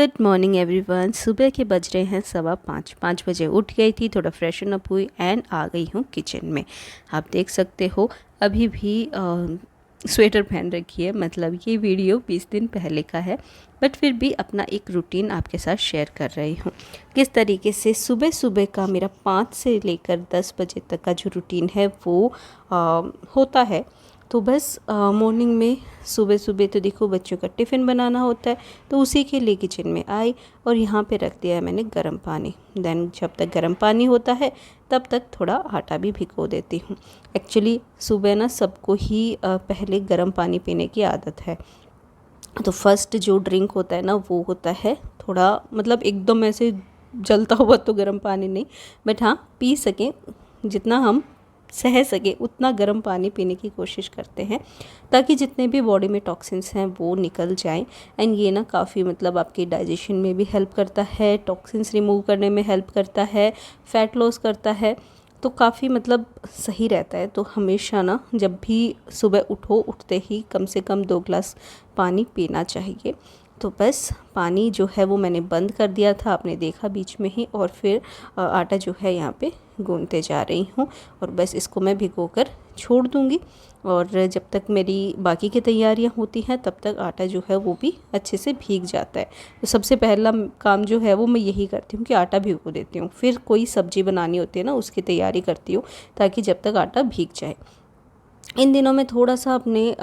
Good morning everyone. सुबह के बज रहे हैं 5:15 बजे उठ गई थी, थोड़ा फ्रेशन अप हुई एंड आ गई हूँ किचन में। आप देख सकते हो अभी भी स्वेटर पहन रखी है, मतलब ये वीडियो 20 दिन पहले का है, बट फिर भी अपना एक रूटीन आपके साथ शेयर कर रही हूँ। किस तरीके से सुबह सुबह का मेरा 5 से लेकर 10 बजे तक का जो रूटीन है वो होता है। तो बस मॉर्निंग में सुबह सुबह तो देखो बच्चों का टिफ़िन बनाना होता है, तो उसी के लिए किचन में आई और यहाँ पे रख दिया है मैंने गर्म पानी। देन जब तक गर्म पानी होता है तब तक थोड़ा आटा भी भिगो देती हूँ। एक्चुअली सुबह ना सबको ही पहले गर्म पानी पीने की आदत है। तो फर्स्ट जो ड्रिंक होता है ना वो होता है थोड़ा, मतलब एकदम ऐसे जलता हुआ तो गर्म पानी नहीं, बट हाँ पी सकें, जितना हम सह सके उतना गर्म पानी पीने की कोशिश करते हैं, ताकि जितने भी बॉडी में टॉक्सिन्स हैं वो निकल जाएं। एंड ये ना काफ़ी मतलब आपके डाइजेशन में भी हेल्प करता है, टॉक्सिन्स रिमूव करने में हेल्प करता है, फैट लॉस करता है, तो काफ़ी मतलब सही रहता है। तो हमेशा ना जब भी सुबह उठते ही कम से कम 2 ग्लास पानी पीना चाहिए। तो बस पानी जो है वो मैंने बंद कर दिया था, आपने देखा बीच में ही, और फिर आटा जो है यहाँ पे गूंथते जा रही हूँ और बस इसको मैं भिगोकर छोड़ दूँगी। और जब तक मेरी बाकी की तैयारियाँ होती हैं तब तक आटा जो है वो भी अच्छे से भीग जाता है। तो सबसे पहला काम जो है वो मैं यही करती हूँ कि आटा भिगो देती हूँ, फिर कोई सब्ज़ी बनानी होती है ना उसकी तैयारी करती हूँ, ताकि जब तक आटा भीग जाए। इन दिनों में थोड़ा सा अपने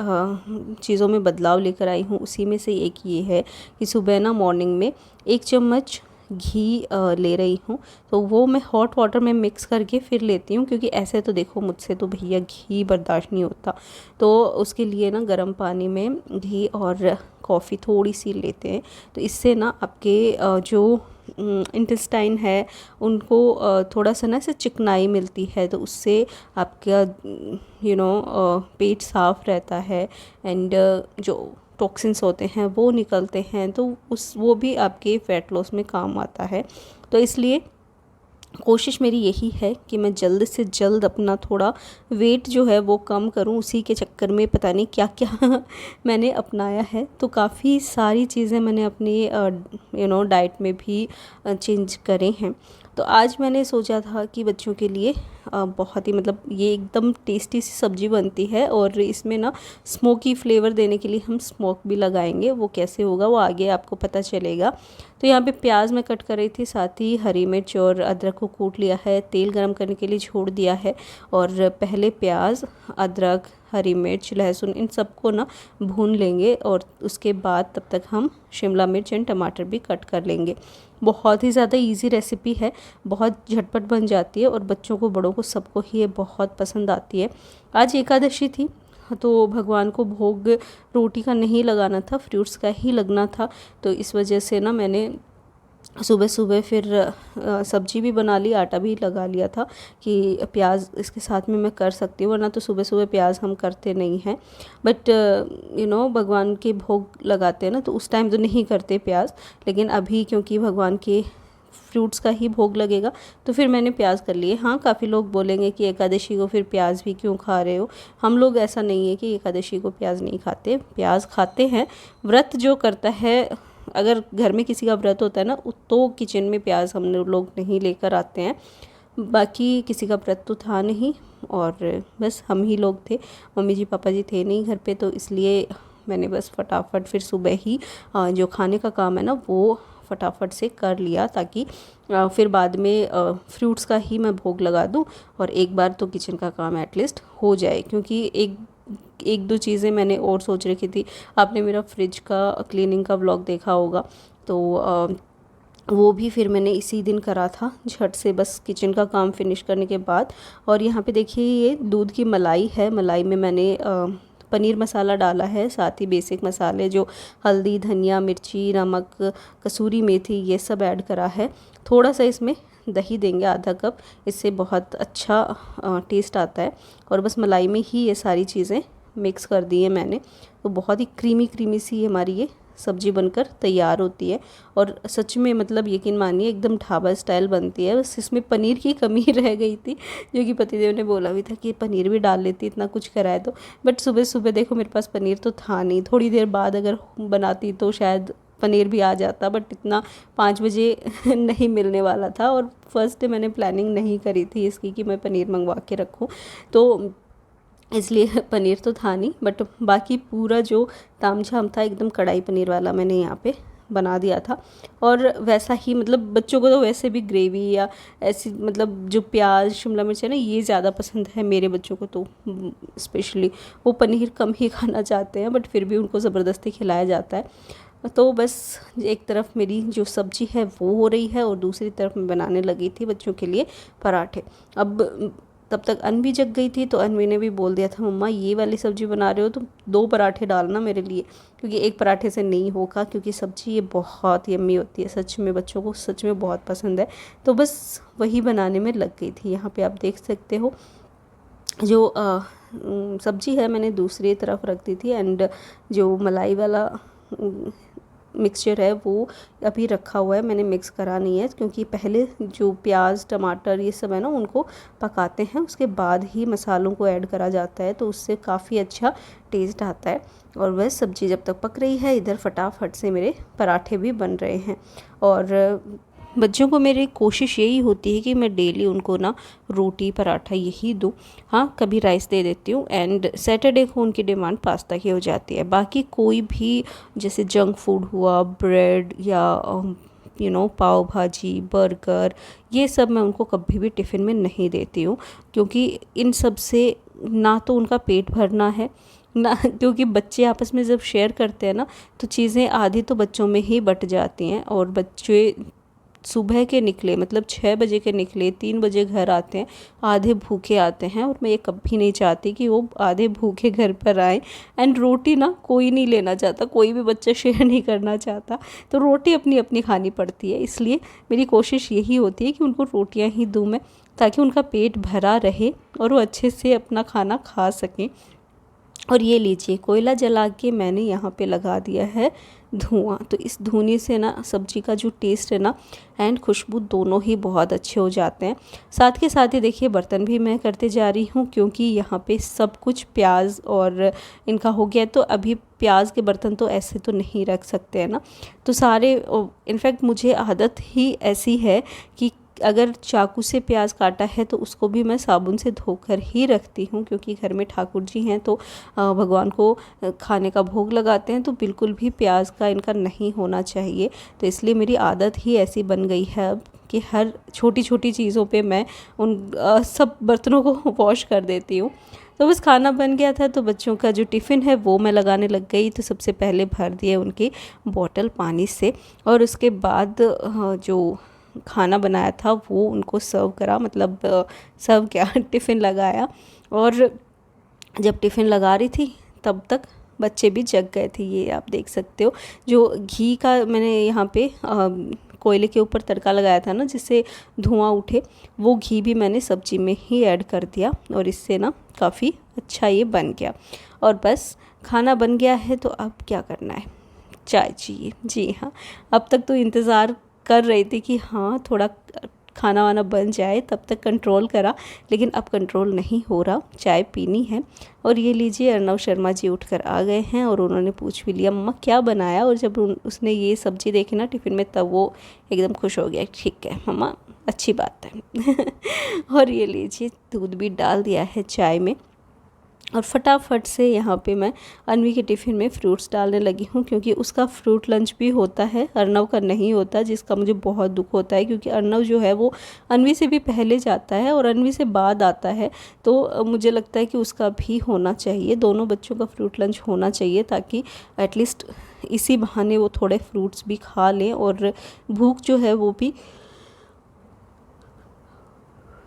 चीज़ों में बदलाव लेकर आई हूँ। उसी में से एक ये है कि सुबह ना मॉर्निंग में 1 चम्मच घी ले रही हूँ, तो वो मैं हॉट वाटर में मिक्स करके फिर लेती हूँ, क्योंकि ऐसे तो देखो मुझसे तो भैया घी बर्दाश्त नहीं होता। तो उसके लिए ना गर्म पानी में घी और कॉफ़ी थोड़ी सी लेते हैं, तो इससे ना आपके जो इंटेस्टाइन है उनको थोड़ा सा ना ऐसे चिकनाई मिलती है, तो उससे आपका पेट साफ़ रहता है एंड जो टॉक्सिन्स होते हैं वो निकलते हैं, तो वो भी आपके फ़ैट लॉस में काम आता है। तो इसलिए कोशिश मेरी यही है कि मैं जल्द से जल्द अपना थोड़ा वेट जो है वो कम करूं। उसी के चक्कर में पता नहीं क्या क्या मैंने अपनाया है। तो काफ़ी सारी चीज़ें मैंने अपनी डाइट में भी चेंज करे हैं। तो आज मैंने सोचा था कि बच्चों के लिए बहुत ही मतलब ये एकदम टेस्टी सी सब्ज़ी बनती है, और इसमें ना स्मोकी फ्लेवर देने के लिए हम स्मोक भी लगाएंगे। वो कैसे होगा वो आगे आपको पता चलेगा। तो यहाँ पे प्याज मैं कट कर रही थी, साथ ही हरी मिर्च और अदरक को कूट लिया है, तेल गरम करने के लिए छोड़ दिया है, और पहले प्याज, अदरक, हरी मिर्च, लहसुन इन सबको ना भून लेंगे, और उसके बाद तब तक हम शिमला मिर्च एंड टमाटर भी कट कर लेंगे। बहुत ही ज़्यादा इजी रेसिपी है, बहुत झटपट बन जाती है, और बच्चों को बड़ों को सबको ही ये बहुत पसंद आती है। आज एकादशी थी, तो भगवान को भोग रोटी का नहीं लगाना था, फ्रूट्स का ही लगना था। तो इस वजह से ना मैंने सुबह सुबह फिर सब्जी भी बना ली, आटा भी लगा लिया था कि प्याज इसके साथ में मैं कर सकती हूँ, वरना तो सुबह सुबह प्याज हम करते नहीं हैं। बट भगवान के भोग लगाते हैं ना, तो उस टाइम तो नहीं करते प्याज, लेकिन अभी क्योंकि भगवान के फ्रूट्स का ही भोग लगेगा तो फिर मैंने प्याज कर लिए। हाँ, काफ़ी लोग बोलेंगे कि एकादशी को फिर प्याज भी क्यों खा रहे हो। हम लोग ऐसा नहीं है कि एकादशी को प्याज नहीं खाते, प्याज खाते हैं। व्रत जो करता है, अगर घर में किसी का व्रत होता है ना, तो किचन में प्याज हम लोग नहीं लेकर आते हैं। बाकी किसी का व्रत तो था नहीं, और बस हम ही लोग थे, मम्मी जी पापा जी थे नहीं घर पे, तो इसलिए मैंने बस फटाफट फिर सुबह ही जो खाने का काम है ना वो फटाफट से कर लिया, ताकि फिर बाद में फ्रूट्स का ही मैं भोग लगा दूं, और एक बार तो किचन का काम एटलीस्ट हो जाए। क्योंकि एक दो चीज़ें मैंने और सोच रखी थी। आपने मेरा फ्रिज का क्लीनिंग का व्लॉग देखा होगा, तो वो भी फिर मैंने इसी दिन करा था, झट से बस किचन का काम फिनिश करने के बाद। और यहाँ पे देखिए ये दूध की मलाई है, मलाई में मैंने पनीर मसाला डाला है, साथ ही बेसिक मसाले जो हल्दी, धनिया, मिर्ची, नमक, कसूरी मेथी ये सब ऐड करा है। थोड़ा सा इसमें दही देंगे, आधा कप, इससे बहुत अच्छा टेस्ट आता है। और बस मलाई में ही ये सारी चीज़ें मिक्स कर दी है मैंने, तो बहुत ही क्रीमी क्रीमी सी हमारी ये सब्ज़ी बनकर तैयार होती है। और सच में मतलब यकीन मानिए एकदम ढाबा स्टाइल बनती है। बस इसमें पनीर की कमी रह गई थी, जो कि पतिदेव ने बोला भी था कि पनीर भी डाल लेती, इतना कुछ कराए तो। बट सुबह सुबह देखो मेरे पास पनीर तो था नहीं, थोड़ी देर बाद अगर बनाती तो शायद पनीर भी आ जाता, बट इतना 5 बजे नहीं मिलने वाला था। और फर्स्ट डे मैंने प्लानिंग नहीं करी थी इसकी कि मैं पनीर मंगवा के रखूँ, तो इसलिए पनीर तो था नहीं, बट बाकी पूरा जो तामझाम था एकदम कढ़ाई पनीर वाला मैंने यहाँ पे बना दिया था। और वैसा ही मतलब बच्चों को तो वैसे भी ग्रेवी या ऐसी मतलब जो प्याज शिमला मिर्च है ना, ये ज़्यादा पसंद है मेरे बच्चों को, तो स्पेशली वो पनीर कम ही खाना चाहते हैं, बट फिर भी उनको ज़बरदस्ती खिलाया जाता है। तो बस एक तरफ मेरी जो सब्ज़ी है वो हो रही है और दूसरी तरफ मैं बनाने लगी थी बच्चों के लिए पराठे। अब तब तक अनवी जग गई थी, तो अनवी ने भी बोल दिया था, मम्मा ये वाली सब्ज़ी बना रहे हो तो 2 पराठे डालना मेरे लिए, क्योंकि एक पराठे से नहीं होगा, क्योंकि सब्ज़ी ये बहुत यम्मी होती है, सच में बच्चों को सच में बहुत पसंद है। तो बस वही बनाने में लग गई थी। यहाँ पे आप देख सकते हो जो सब्ज़ी है मैंने दूसरी तरफ रख दी थी, एंड जो मलाई वाला मिक्सचर है वो अभी रखा हुआ है, मैंने मिक्स करा नहीं है, क्योंकि पहले जो प्याज टमाटर ये सब है ना उनको पकाते हैं, उसके बाद ही मसालों को ऐड करा जाता है, तो उससे काफ़ी अच्छा टेस्ट आता है। और वह सब्ज़ी जब तक पक रही है, इधर फटाफट से मेरे पराठे भी बन रहे हैं। और बच्चों को मेरी कोशिश यही होती है कि मैं डेली उनको ना रोटी पराठा यही दूँ। हाँ, कभी राइस दे देती हूँ, एंड सैटरडे को उनकी डिमांड पास्ता की हो जाती है। बाकी कोई भी जैसे जंक फूड हुआ, ब्रेड या पाव भाजी, बर्गर, ये सब मैं उनको कभी भी टिफ़िन में नहीं देती हूँ, क्योंकि इन सब से ना तो उनका पेट भरना है ना, क्योंकि बच्चे आपस में जब शेयर करते हैं ना तो चीज़ें आधी तो बच्चों में ही बट जाती हैं। और बच्चे सुबह के निकले मतलब 6 बजे के निकले 3 बजे घर आते हैं, आधे भूखे आते हैं, और मैं ये कभी नहीं चाहती कि वो आधे भूखे घर पर आए। एंड रोटी ना कोई नहीं लेना चाहता, कोई भी बच्चा शेयर नहीं करना चाहता, तो रोटी अपनी अपनी खानी पड़ती है। इसलिए मेरी कोशिश यही होती है कि उनको रोटियां ही दूँ मैं, ताकि उनका पेट भरा रहे और वो अच्छे से अपना खाना खा सकें। और ये लीजिए कोयला जला के मैंने यहाँ पे लगा दिया है धुआं, तो इस धुएं से ना सब्जी का जो टेस्ट है ना एंड खुशबू दोनों ही बहुत अच्छे हो जाते हैं। साथ के साथ ही देखिए बर्तन भी मैं करते जा रही हूँ, क्योंकि यहाँ पे सब कुछ प्याज और इनका हो गया, तो अभी प्याज के बर्तन तो ऐसे तो नहीं रख सकते हैं ना, तो सारे इनफैक्ट मुझे आदत ही ऐसी है कि अगर चाकू से प्याज काटा है तो उसको भी मैं साबुन से धोकर ही रखती हूँ, क्योंकि घर में ठाकुर जी हैं तो भगवान को खाने का भोग लगाते हैं, तो बिल्कुल भी प्याज का इनका नहीं होना चाहिए। तो इसलिए मेरी आदत ही ऐसी बन गई है अब कि हर छोटी छोटी चीज़ों पे मैं उन सब बर्तनों को वॉश कर देती हूँ। तो बस खाना बन गया था, तो बच्चों का जो टिफ़िन है वो मैं लगाने लग गई। तो सबसे पहले भर दिए उनकी बॉटल पानी से, और उसके बाद जो खाना बनाया था वो उनको सर्व करा, मतलब सर्व क्या टिफ़िन लगाया। और जब टिफ़िन लगा रही थी तब तक बच्चे भी जग गए थे। ये आप देख सकते हो जो घी का मैंने यहाँ पे कोयले के ऊपर तड़का लगाया था ना जिससे धुआं उठे, वो घी भी मैंने सब्जी में ही ऐड कर दिया, और इससे ना काफ़ी अच्छा ये बन गया। और बस खाना बन गया है, तो अब क्या करना है, चाय चाहिए। जी हाँ, अब तक तो इंतज़ार कर रही थी कि हाँ थोड़ा खाना वाना बन जाए, तब तक कंट्रोल करा, लेकिन अब कंट्रोल नहीं हो रहा, चाय पीनी है। और ये लीजिए अर्नव शर्मा जी उठकर आ गए हैं, और उन्होंने पूछ भी लिया मम्मा क्या बनाया, और जब उसने ये सब्ज़ी देखी ना टिफ़िन में, तब वो एकदम खुश हो गया, ठीक है मम्मा अच्छी बात है। और ये लीजिए दूध भी डाल दिया है चाय में, और फटाफट से यहाँ पे मैं अनवी के टिफ़िन में फ्रूट्स डालने लगी हूँ, क्योंकि उसका फ्रूट लंच भी होता है, अर्नव का नहीं होता, जिसका मुझे बहुत दुख होता है, क्योंकि अर्नव जो है वो अनवी से भी पहले जाता है और अनवी से बाद आता है। तो मुझे लगता है कि उसका भी होना चाहिए, दोनों बच्चों का फ्रूट लंच होना चाहिए, ताकि एटलीस्ट इसी बहाने वो थोड़े फ्रूट्स भी खा लें और भूख जो है वो भी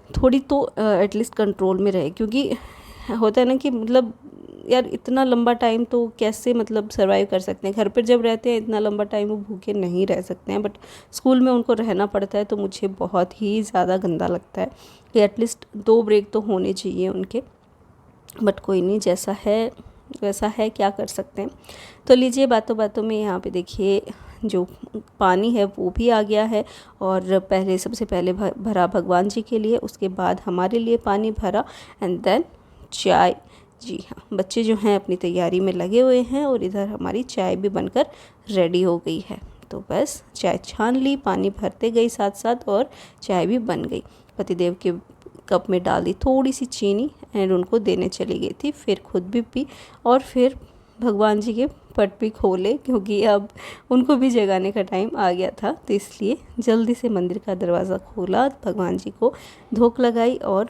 थोड़ी तो एटलीस्ट कंट्रोल में रहे। क्योंकि होता है ना कि मतलब यार इतना लंबा टाइम तो कैसे मतलब सर्वाइव कर सकते हैं, घर पर जब रहते हैं इतना लंबा टाइम वो भूखे नहीं रह सकते हैं, बट स्कूल में उनको रहना पड़ता है, तो मुझे बहुत ही ज़्यादा गंदा लगता है कि एटलीस्ट 2 ब्रेक तो होने चाहिए उनके। बट कोई नहीं, जैसा है वैसा है, क्या कर सकते हैं। तो लीजिए बातों बातों में यहाँ पे देखिए जो पानी है वो भी आ गया है, और पहले सबसे पहले भरा भगवान जी के लिए, उसके बाद हमारे लिए पानी भरा, एंड देन चाय। जी हाँ, बच्चे जो हैं अपनी तैयारी में लगे हुए हैं और इधर हमारी चाय भी बनकर रेडी हो गई है। तो बस चाय छान ली, पानी भरते गई साथ साथ और चाय भी बन गई। पतिदेव के कप में डाल दी थोड़ी सी चीनी एंड उनको देने चली गई थी। फिर खुद भी पी और फिर भगवान जी के पट भी खोले, क्योंकि अब उनको भी जगाने का टाइम आ गया था। तो इसलिए जल्दी से मंदिर का दरवाज़ा खोला, भगवान जी को धूप लगाई और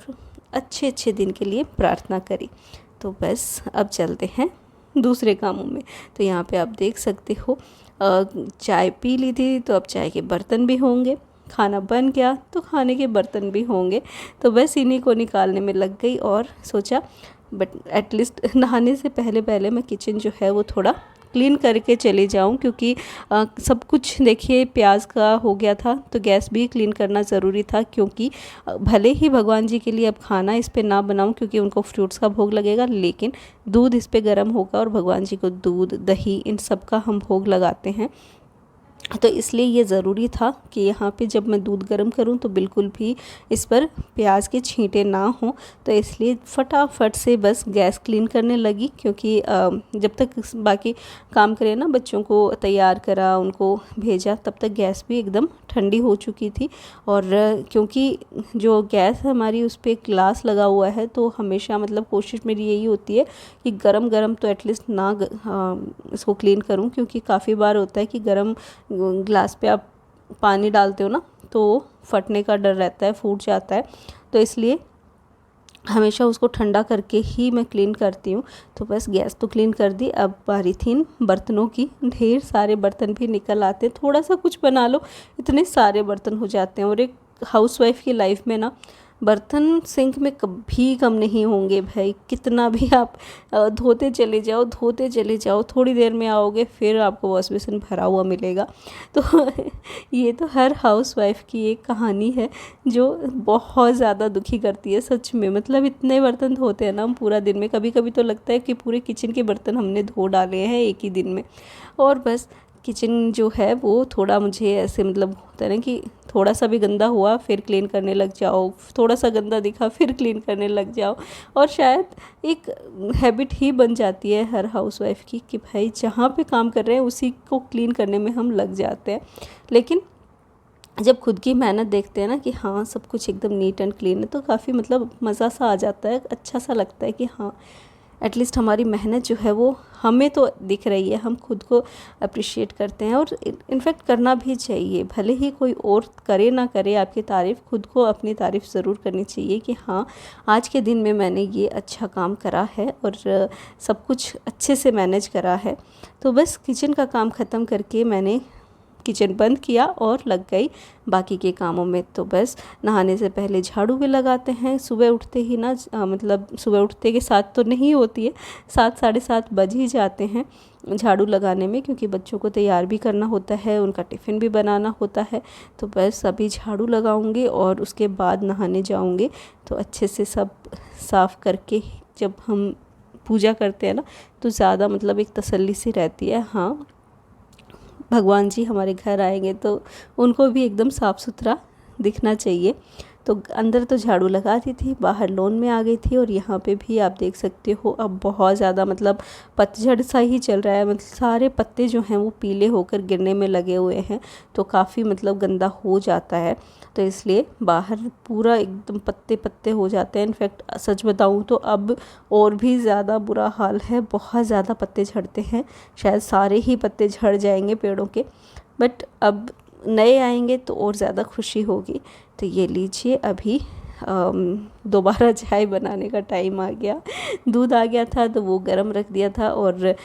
अच्छे अच्छे दिन के लिए प्रार्थना करी। तो बस अब चलते हैं दूसरे कामों में। तो यहाँ पे आप देख सकते हो चाय पी ली थी, तो अब चाय के बर्तन भी होंगे। खाना बन गया तो खाने के बर्तन भी होंगे। तो बस इन्हीं को निकालने में लग गई और सोचा बट एटलीस्ट नहाने से पहले पहले मैं किचन जो है वो थोड़ा क्लीन करके चली जाऊं, क्योंकि सब कुछ देखिए प्याज का हो गया था, तो गैस भी क्लीन करना ज़रूरी था। क्योंकि भले ही भगवान जी के लिए अब खाना इस पे ना बनाऊं क्योंकि उनको फ्रूट्स का भोग लगेगा, लेकिन दूध इस पे गर्म होगा और भगवान जी को दूध दही इन सब का हम भोग लगाते हैं। तो इसलिए ये ज़रूरी था कि यहाँ पे जब मैं दूध गर्म करूँ तो बिल्कुल भी इस पर प्याज के छींटे ना हों। तो इसलिए फटाफट से बस गैस क्लीन करने लगी, क्योंकि जब तक बाकी काम करे ना, बच्चों को तैयार करा, उनको भेजा, तब तक गैस भी एकदम ठंडी हो चुकी थी। और क्योंकि जो गैस है हमारी उस पर एक ग्लास लगा हुआ है, तो हमेशा मतलब कोशिश मेरी यही होती है कि गरम गरम तो एटलीस्ट ना इसको क्लीन करूं, क्योंकि काफ़ी बार होता है कि गरम ग्लास पे आप पानी डालते हो ना तो फटने का डर रहता है, फूट जाता है। तो इसलिए हमेशा उसको ठंडा करके ही मैं क्लीन करती हूँ। तो बस गैस तो क्लीन कर दी। अब बारी थी बर्तनों की। ढेर सारे बर्तन भी निकल आते हैं, थोड़ा सा कुछ बना लो इतने सारे बर्तन हो जाते हैं। और एक हाउसवाइफ की लाइफ में ना बर्तन सिंक में कभी कम नहीं होंगे भाई। कितना भी आप धोते चले जाओ, थोड़ी देर में आओगे फिर आपको वॉश बेसिन भरा हुआ मिलेगा। तो ये तो हर हाउसवाइफ की एक कहानी है जो बहुत ज़्यादा दुखी करती है सच में। मतलब इतने बर्तन धोते हैं ना हम पूरा दिन में, कभी कभी तो लगता है कि पूरे किचन के बर्तन हमने धो डाले हैं एक ही दिन में। और बस किचन जो है वो थोड़ा मुझे ऐसे मतलब होता है ना कि थोड़ा सा भी गंदा हुआ फिर क्लीन करने लग जाओ, थोड़ा सा गंदा दिखा फिर क्लीन करने लग जाओ। और शायद एक हैबिट ही बन जाती है हर हाउसवाइफ की कि भाई जहाँ पे काम कर रहे हैं उसी को क्लीन करने में हम लग जाते हैं। लेकिन जब खुद की मेहनत देखते हैं ना कि हाँ सब कुछ एकदम नीट एंड क्लीन है, तो काफ़ी मतलब मज़ा सा आ जाता है, अच्छा सा लगता है कि हाँ एटलीस्ट हमारी मेहनत जो है वो हमें तो दिख रही है, हम खुद को अप्रिशिएट करते हैं। और इनफैक्ट करना भी चाहिए, भले ही कोई और करे ना करे आपकी तारीफ़, खुद को अपनी तारीफ़ ज़रूर करनी चाहिए कि हाँ आज के दिन में मैंने ये अच्छा काम करा है और सब कुछ अच्छे से मैनेज करा है। तो बस किचन का काम ख़त्म करके मैंने किचन बंद किया और लग गई बाकी के कामों में। तो बस नहाने से पहले झाड़ू भी लगाते हैं सुबह उठते ही ना, मतलब सुबह उठते के साथ तो नहीं होती है, 7 साढ़े 7 बज ही जाते हैं झाड़ू लगाने में, क्योंकि बच्चों को तैयार भी करना होता है, उनका टिफ़िन भी बनाना होता है। तो बस अभी झाड़ू लगाऊंगी और उसके बाद नहाने जाऊंगी। तो अच्छे से सब साफ़ करके जब हम पूजा करते हैं ना तो ज़्यादा मतलब एक तसल्ली सी रहती है। हाँ भगवान जी हमारे घर आएंगे तो उनको भी एकदम साफ़ सुथरा दिखना चाहिए। तो अंदर तो झाड़ू लगा दी थी, बाहर लॉन में आ गई थी। और यहाँ पे भी आप देख सकते हो अब बहुत ज़्यादा मतलब पतझड़ सा ही चल रहा है, मतलब सारे पत्ते जो हैं वो पीले होकर गिरने में लगे हुए हैं, तो काफ़ी मतलब गंदा हो जाता है। तो इसलिए बाहर पूरा एकदम पत्ते पत्ते हो जाते हैं। इनफैक्ट सच बताऊँ तो अब और भी ज़्यादा बुरा हाल है, बहुत ज़्यादा पत्ते झड़ते हैं, शायद सारे ही पत्ते झड़ जाएंगे पेड़ों के, बट अब नए आएंगे तो और ज़्यादा खुशी होगी। तो ये लीजिए अभी दोबारा चाय बनाने का टाइम आ गया। दूध आ गया था तो वो गर्म रख दिया था, और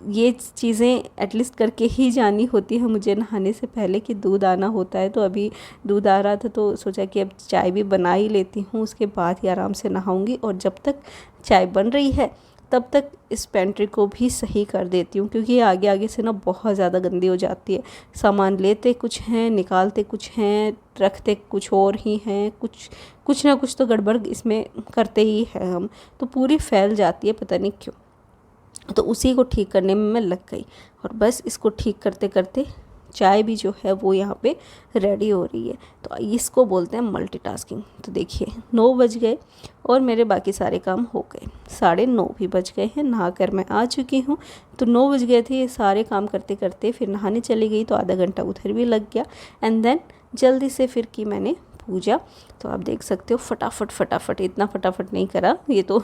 ये चीज़ें एटलीस्ट करके ही जानी होती है मुझे नहाने से पहले कि दूध आना होता है। तो अभी दूध आ रहा था तो सोचा कि अब चाय भी बना ही लेती हूँ, उसके बाद ही आराम से नहाऊंगी। और जब तक चाय बन रही है तब तक इस पेंट्री को भी सही कर देती हूँ, क्योंकि ये आगे आगे से ना बहुत ज़्यादा गंदी हो जाती है। सामान लेते कुछ हैं, निकालते कुछ हैं, रखते कुछ और ही हैं, कुछ ना कुछ तो गड़बड़ इसमें करते ही हैं हम, तो पूरी फैल जाती है पता नहीं क्यों। तो उसी को ठीक करने में मैं लग गई और बस इसको ठीक करते करते चाय भी जो है वो यहाँ पे रेडी हो रही है। तो इसको बोलते हैं मल्टीटास्किंग। तो देखिए 9 बज गए और मेरे बाकी सारे काम हो गए, 9:30 भी बज गए हैं, नहा कर मैं आ चुकी हूँ। तो 9 बज गए थे, ये सारे काम करते करते फिर नहाने चली गई, तो आधा घंटा उधर भी लग गया। एंड देन जल्दी से फिर की मैंने पूजा। तो आप देख सकते हो फटाफट, इतना फटाफट नहीं करा, ये तो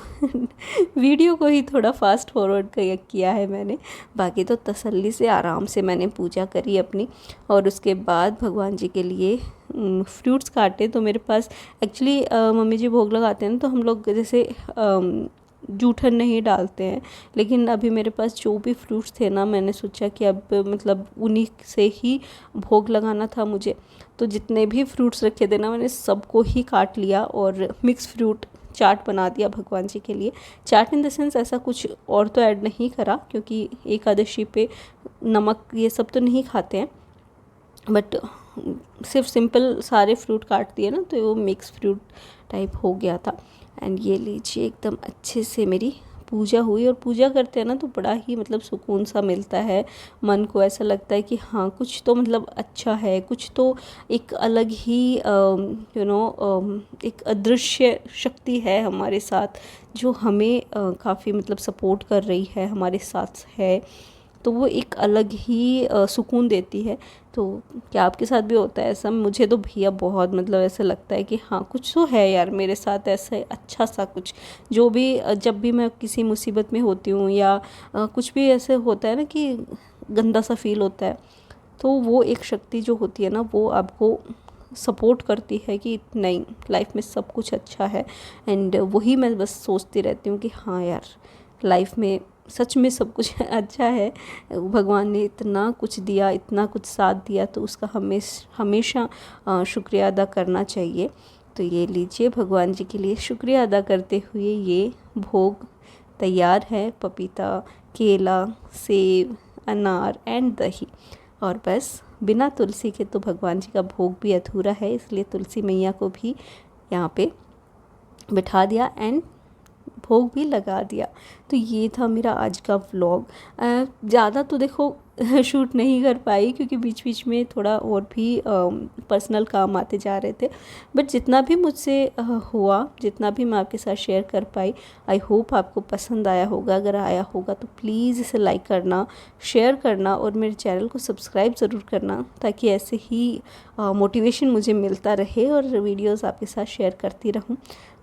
वीडियो को ही थोड़ा फास्ट फॉरवर्ड किया है मैंने। बाकी तो तसल्ली से आराम से मैंने पूजा करी अपनी। और उसके बाद भगवान जी के लिए फ्रूट्स काटे। तो मेरे पास एक्चुअली मम्मी जी भोग लगाते हैं ना, तो हम लोग जैसे जूठन नहीं डालते हैं, लेकिन अभी मेरे पास जो भी फ्रूट्स थे ना, मैंने सोचा कि अब मतलब उन्हीं से ही भोग लगाना था मुझे। तो जितने भी फ्रूट्स रखे थे ना, मैंने सबको ही काट लिया और मिक्स फ्रूट चाट बना दिया भगवान जी के लिए। चाट इन द सेंस ऐसा कुछ और तो ऐड नहीं करा, क्योंकि एकादशी पे नमक ये सब तो नहीं खाते हैं, बट सिर्फ सिंपल सारे फ्रूट काट दिए ना, तो वो मिक्स फ्रूट टाइप हो गया था। एंड ये लीजिए एकदम अच्छे से मेरी पूजा हुई। और पूजा करते हैं ना तो बड़ा ही मतलब सुकून सा मिलता है मन को, ऐसा लगता है कि हाँ कुछ तो मतलब अच्छा है, कुछ तो एक अलग ही एक अदृश्य शक्ति है हमारे साथ, जो हमें काफ़ी मतलब सपोर्ट कर रही है, हमारे साथ है। तो वो एक अलग ही सुकून देती है। तो क्या आपके साथ भी होता है ऐसा? मुझे तो भैया बहुत मतलब ऐसा लगता है कि हाँ कुछ तो है यार मेरे साथ ऐसा अच्छा सा कुछ, जो भी जब भी मैं किसी मुसीबत में होती हूँ या कुछ भी ऐसे होता है ना कि गंदा सा फील होता है, तो वो एक शक्ति जो होती है ना, वो आपको सपोर्ट करती है कि नहीं, लाइफ में सब कुछ अच्छा है। एंड वही मैं बस सोचती रहती हूँ कि हाँ यार लाइफ में सच में सब कुछ अच्छा है। भगवान ने इतना कुछ दिया, इतना कुछ साथ दिया, तो उसका हमेशा शुक्रिया अदा करना चाहिए। तो ये लीजिए भगवान जी के लिए शुक्रिया अदा करते हुए ये भोग तैयार है। पपीता, केला, सेब, अनार एंड दही। और बस बिना तुलसी के तो भगवान जी का भोग भी अधूरा है, इसलिए तुलसी मैया को भी यहाँ पे बिठा दिया एंड भोग भी लगा दिया। तो ये था मेरा आज का व्लॉग। ज़्यादा तो देखो शूट नहीं कर पाई, क्योंकि बीच बीच में थोड़ा और भी पर्सनल काम आते जा रहे थे, बट जितना भी मुझसे हुआ, जितना भी मैं आपके साथ शेयर कर पाई, आई होप आपको पसंद आया होगा। अगर आया होगा तो प्लीज़ इसे लाइक करना, शेयर करना और मेरे चैनल को सब्सक्राइब ज़रूर करना, ताकि ऐसे ही मोटिवेशन मुझे मिलता रहे और वीडियोज़ आपके साथ शेयर करती रहूँ।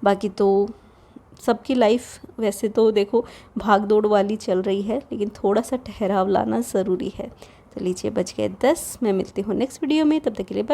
बाकी तो सबकी लाइफ वैसे तो देखो भाग दौड़ वाली चल रही है, लेकिन थोड़ा सा ठहराव लाना ज़रूरी है। तो लीजिए बज गए 10, मैं मिलती हूँ नेक्स्ट वीडियो में, तब तक के लिए बाय।